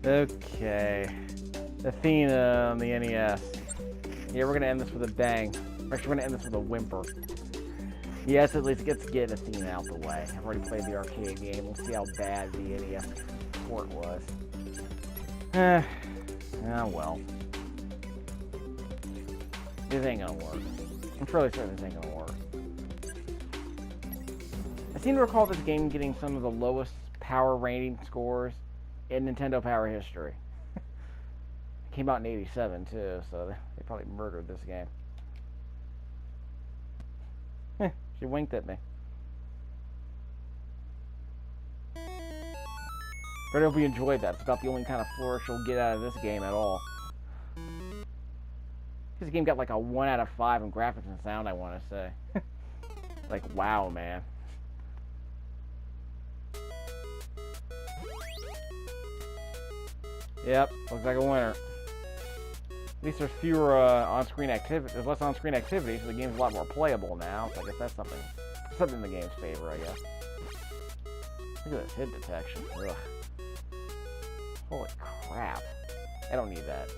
Okay. Athena on the NES. Yeah, we're gonna end this with a bang. Actually, we're gonna end this with a whimper. Yes, at least let's get Athena out the way. I've already played the arcade game. We'll see how bad the NES port was. Well. This ain't gonna work. I'm fairly certain this ain't gonna work. I seem to recall this game getting some of the lowest power rating scores in Nintendo Power history. It came out in '87 too, so they probably murdered this game. She winked at me. I hope you enjoyed that. It's about the only kind of flourish you'll get out of this game at all. This game got like a 1 out of 5 in graphics and sound, I want to say. Like, wow, man. Yep, looks like a winner. At least there's fewer on-screen activity. There's less on-screen activity, so the game's a lot more playable now. So I guess that's something in the game's favor, I guess. Look at this hit detection. Ugh. Holy crap! I don't need that.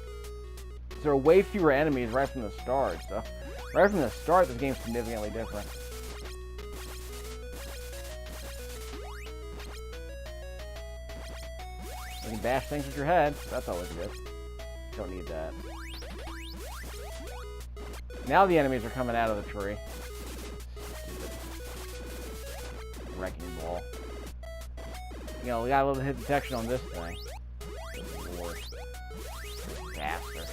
There are way fewer enemies right from the start. So right from the start, this game's significantly different. You can bash things with your head. That's always good. Don't need that. Now the enemies are coming out of the tree. Stupid wrecking ball. You know, we got a little hit detection on this thing. Good lord. Disaster.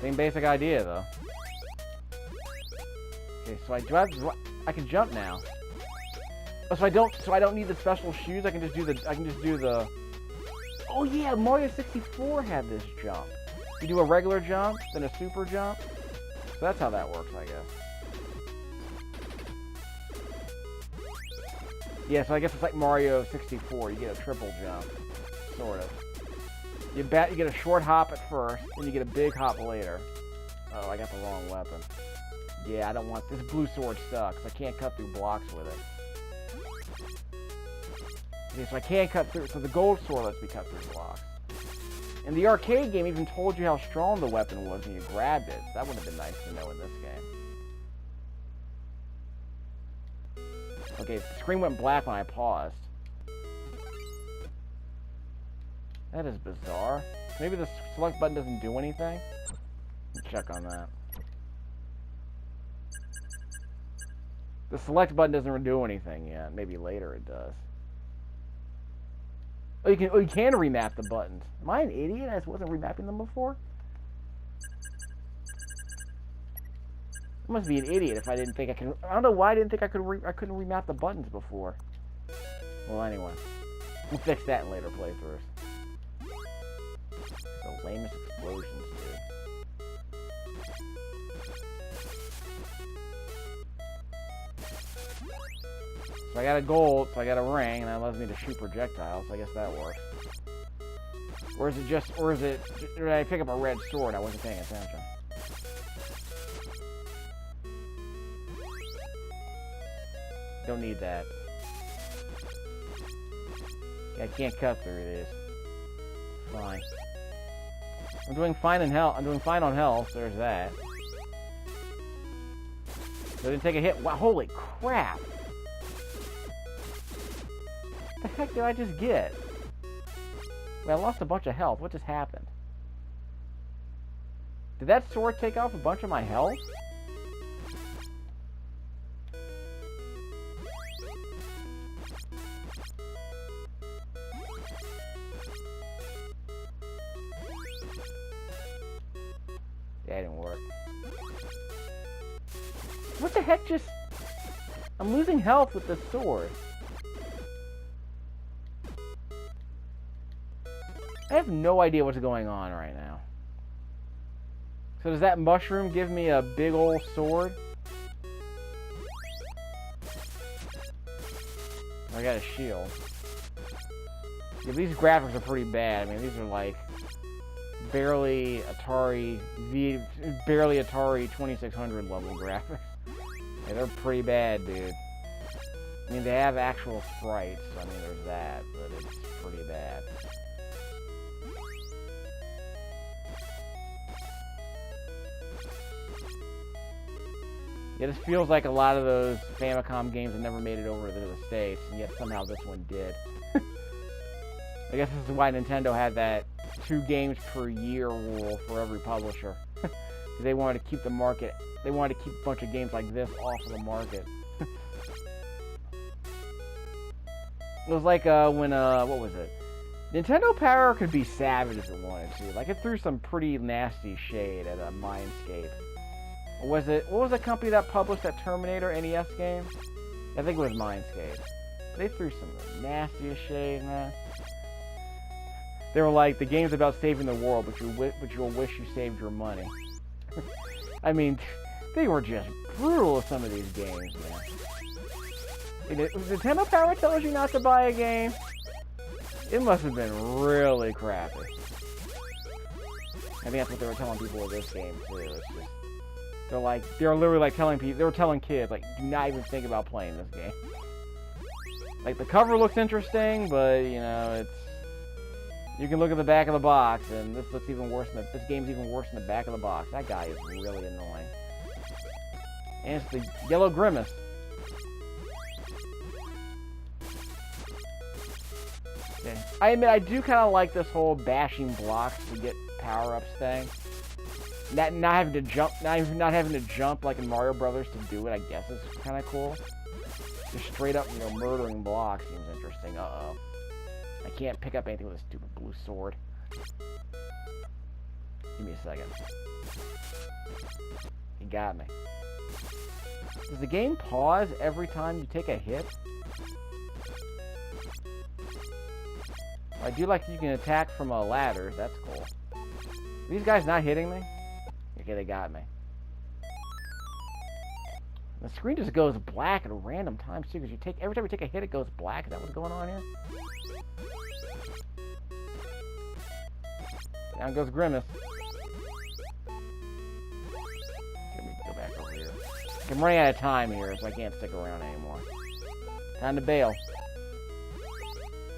Same basic idea, though. Okay, so I can jump now. Oh, so I don't need the special shoes. I can just do the. Oh yeah, Mario 64 had this jump. You do a regular jump, then a super jump. So that's how that works, I guess. Yeah, so I guess it's like Mario 64. You get a triple jump, sort of. You get a short hop at first, then you get a big hop later. Oh, I got the wrong weapon. Yeah, I don't want this blue sword sucks. I can't cut through blocks with it. Okay, so I can't cut through. So the gold sword lets me cut through blocks. And the arcade game even told you how strong the weapon was when you grabbed it. That would have been nice to know in this game. Okay, the screen went black when I paused. That is bizarre. Maybe the select button doesn't do anything? Let's check on that. The select button doesn't do anything yet. Maybe later it does. Oh, you can remap the buttons. Am I an idiot? I wasn't remapping them before? I must be an idiot if I didn't think I could. I don't know why I didn't think I couldn't remap the buttons before. Well, anyway, we'll fix that in later playthroughs. The lamest explosions, dude. So I got a gold, so I got a ring, and that allows me to shoot projectiles, so I guess that works. Or is it, did I pick up a red sword? I wasn't paying attention. Don't need that. Yeah, I can't cut through these. Fine. I'm doing fine in hell. I'm doing fine on health, so there's that. So I didn't take a hit. Wow, holy crap! What the heck did I just get? Wait, I lost a bunch of health. What just happened? Did that sword take off a bunch of my health? Yeah, it didn't work. What the heck just... I'm losing health with this sword. I have no idea what's going on right now. So does that mushroom give me a big old sword? I got a shield. Yeah, these graphics are pretty bad. I mean, these are like barely Atari 2600 level graphics. Yeah, they're pretty bad, dude. I mean, they have actual sprites, so I mean, there's that, but it's pretty bad. Yeah, this feels like a lot of those Famicom games that never made it over to the States, and yet somehow this one did. I guess this is why Nintendo had that 2 games per year rule for every publisher. They wanted to keep the market, they wanted to keep a bunch of games like this off of the market. It was like when, what was it? Nintendo Power could be savage if it wanted to. Like, it threw some pretty nasty shade at Mindscape. Or was it, what was the company that published that Terminator NES game? I think it was Mindscape. They threw some of the nastiest shade, man. They were like, the game's about saving the world, but you'll wish you saved your money. I mean, they were just brutal with some of these games, man. If Nintendo Power tells you not to buy a game, it must have been really crappy. I think that's what they were telling people with this game, too. It's just, they're literally like telling people, they were telling kids, like, do not even think about playing this game. Like, the cover looks interesting, but, you know, it's, you can look at the back of the box, and this looks even worse than this game's even worse than the back of the box. That guy is really annoying. And it's the Yellow Grimace. Okay. I admit, I do kind of like this whole bashing blocks to get power-ups thing. Not having to jump, not having to jump like in Mario Brothers to do it, I guess is kind of cool. Just straight up, you know, murdering blocks seems interesting. Uh-oh. I can't pick up anything with a stupid blue sword. Give me a second. You got me. Does the game pause every time you take a hit? I do like that you can attack from ladders. That's cool. Are these guys not hitting me? Okay, they got me. The screen just goes black at random times too, because every time you take a hit, it goes black. Is that what's going on here? Down goes Grimace. Let me go back over here. I'm running out of time here, so I can't stick around anymore. Time to bail.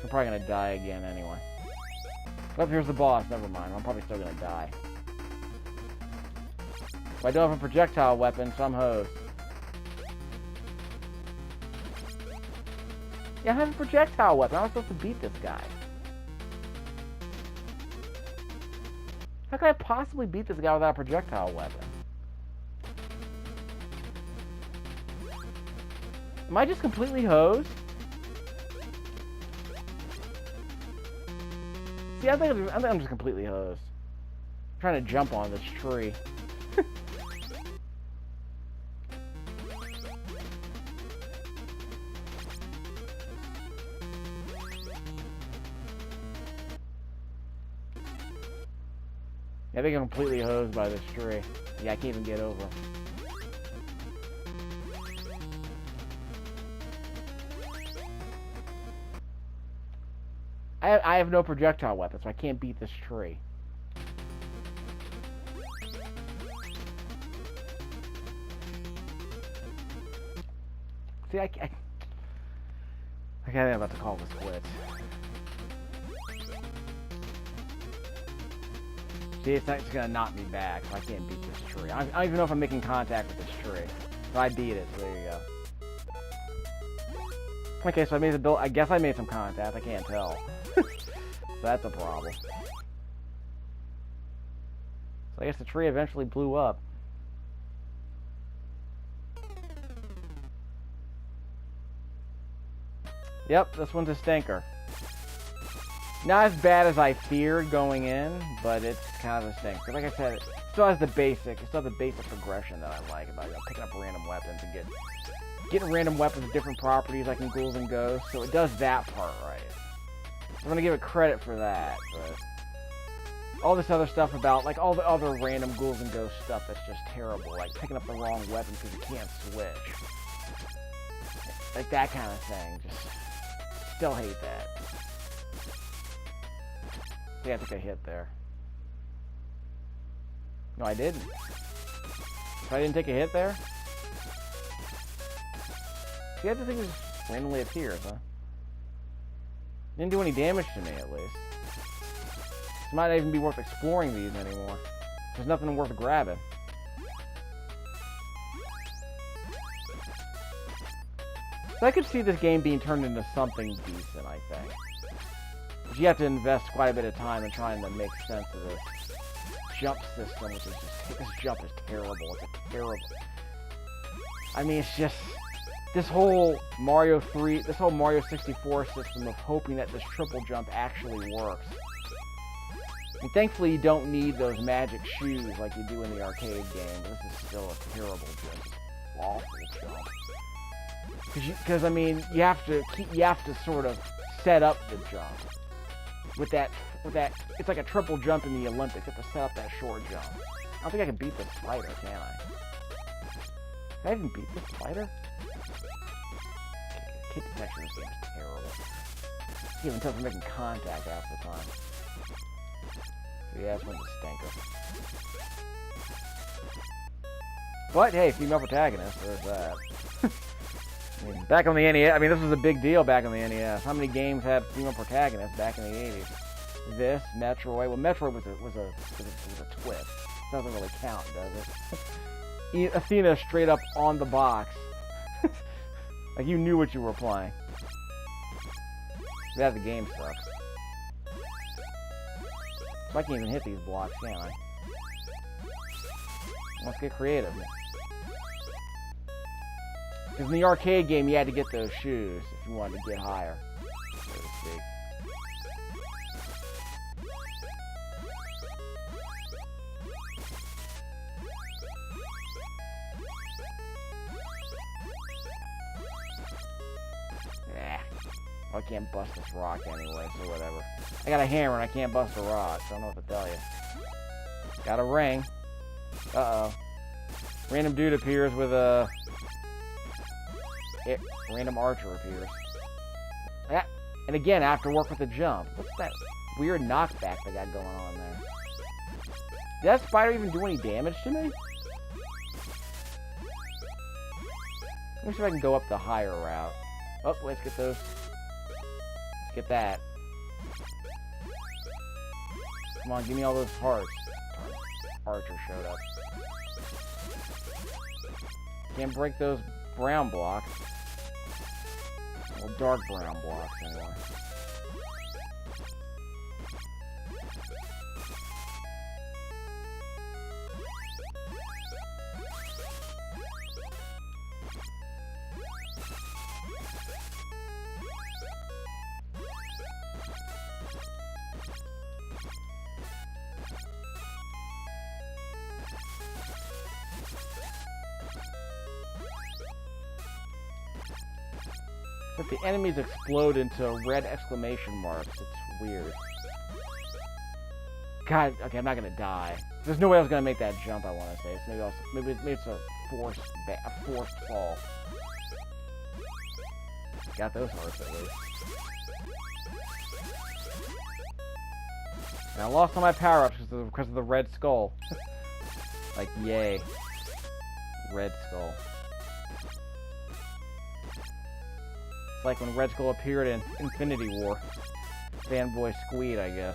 I'm probably gonna die again anyway. Oh, here's the boss. Never mind. I'm probably still gonna die. But I don't have a projectile weapon, so I'm hosed. Yeah, I have a projectile weapon. How am I supposed to beat this guy? How can I possibly beat this guy without a projectile weapon? Am I just completely hosed? See, I think I'm just completely hosed. I'm trying to jump on this tree. I think I'm completely hosed by this tree. Yeah, I can't even get over. I have no projectile weapon, so I can't beat this tree. See, I think I'm about to call this quits. See, it's just gonna knock me back, so I can't beat this tree. I don't even know if I'm making contact with this tree. So I beat it, so there you go. Okay, so I made I guess I made some contact, I can't tell. So that's a problem. So I guess the tree eventually blew up. Yep, this one's a stinker. Not as bad as I feared going in, but it's kind of a stinker. Like I said, it still has the basic progression that I like about, you know, picking up random weapons and getting random weapons with different properties like in Ghouls and Ghosts. So it does that part right. I'm gonna give it credit for that, but all this other stuff about, like, all the other random Ghouls and Ghosts stuff that's just terrible, like picking up the wrong weapon because you can't switch. Like that kind of thing, just still hate that. Yeah, I think I hit there. No, I didn't. So I didn't take a hit there? See, the thing is, Randomly appears, huh? Didn't do any damage to me, at least. This might not even be worth exploring these anymore. There's nothing worth grabbing. So I could see this game being turned into something decent, I think. But you have to invest quite a bit of time in trying to make sense of this jump system, which is just... This jump is terrible. It's a terrible... I mean, it's just... This whole Mario 64 system of hoping that this triple jump actually works. And thankfully, you don't need those magic shoes like you do in the arcade game. This is still a terrible, just awful jump. Because I mean, you have to sort of set up the jump with that. It's like a triple jump in the Olympics. You have to set up that short jump. I don't think I can beat this spider, can I? Can I even beat this spider? Hit detection in this game is terrible. You even tell if I'm making contact half the time. So yeah, this one's a stinker. But hey, female protagonist, there's that. I mean, back on the NES, I mean, this was a big deal back on the NES. How many games had female protagonists back in the 80s? This, Metroid. Well, Metroid was a twist. Doesn't really count, does it? Athena straight up on the box. Like you knew what you were playing. That the game sucks. So I can't even hit these blocks, can I? Let's get creative. Because in the arcade game, you had to get those shoes if you wanted to get higher, so to speak. I can't bust this rock anyway, so whatever. I got a hammer and I can't bust a rock, so I don't know what to tell you. Got a ring. Uh-oh. Random dude appears with a... Random archer appears. Yeah. And again, I have to work with the jump. What's that weird knockback they got going on there? Did that spider even do any damage to me? Let me see if I can go up the higher route. Oh, let's get those. Let's get that. Come on, give me all those hearts. Archer showed up. Can't break those brown blocks. Well, dark brown blocks, anyway. But the enemies explode into red exclamation marks. It's weird. God, okay, I'm not gonna die. There's no way I was gonna make that jump. I want to say. So maybe it's a forced fall. Got those hearts at least. And I lost all my power-ups because of the red skull. Like, yay. Red skull. It's like when Red Skull appeared in Infinity War. Fanboy Squeed, I guess.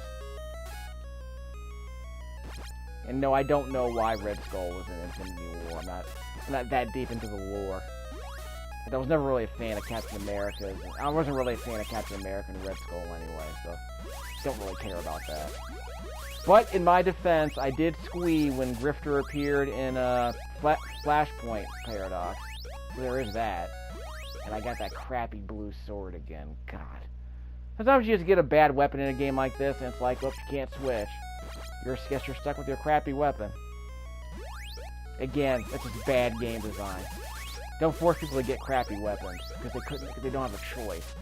And no, I don't know why Red Skull was in Infinity War. I'm not that deep into the lore. But I was never really a fan of Captain America. I wasn't really a fan of Captain America and Red Skull anyway, so don't really care about that. But in my defense, I did squee when Grifter appeared in Flashpoint Paradox. So there is that. And I got that crappy blue sword again. God. Sometimes you just get a bad weapon in a game like this, and it's like, oops, you can't switch. Guess you're stuck with your crappy weapon. Again, that's just bad game design. Don't force people to get crappy weapons because they don't have a choice.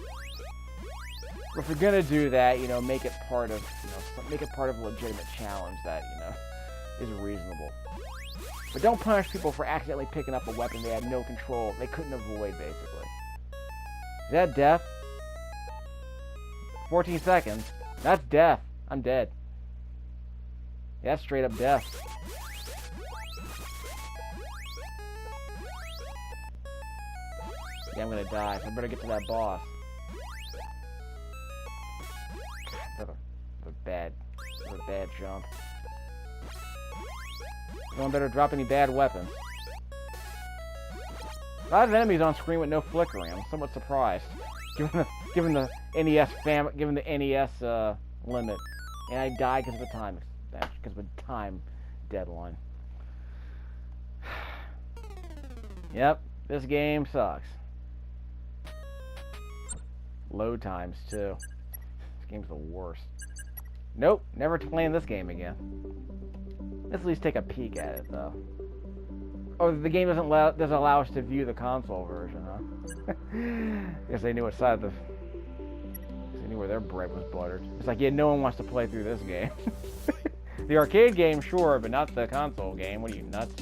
But if you're gonna do that, you know, make it part of a legitimate challenge that, you know, is reasonable. But don't punish people for accidentally picking up a weapon they had no control, they couldn't avoid, basically. Is that death? 14 seconds. That's death. I'm dead. Yeah, that's straight up death. Yeah, I'm gonna die. So I better get to that boss. Another bad jump. No one better drop any bad weapons. A lot of enemies on screen with no flickering. I'm somewhat surprised, given the NES limit, and I died because of a time deadline. Yep, this game sucks. Load times too. This game's the worst. Nope, never playing this game again. Let's at least take a peek at it though. Oh, the game doesn't allow us to view the console version, huh? I guess they knew what side of they knew where their bread was buttered. It's like, yeah, no one wants to play through this game. The arcade game, sure, but not the console game. What are you, nuts?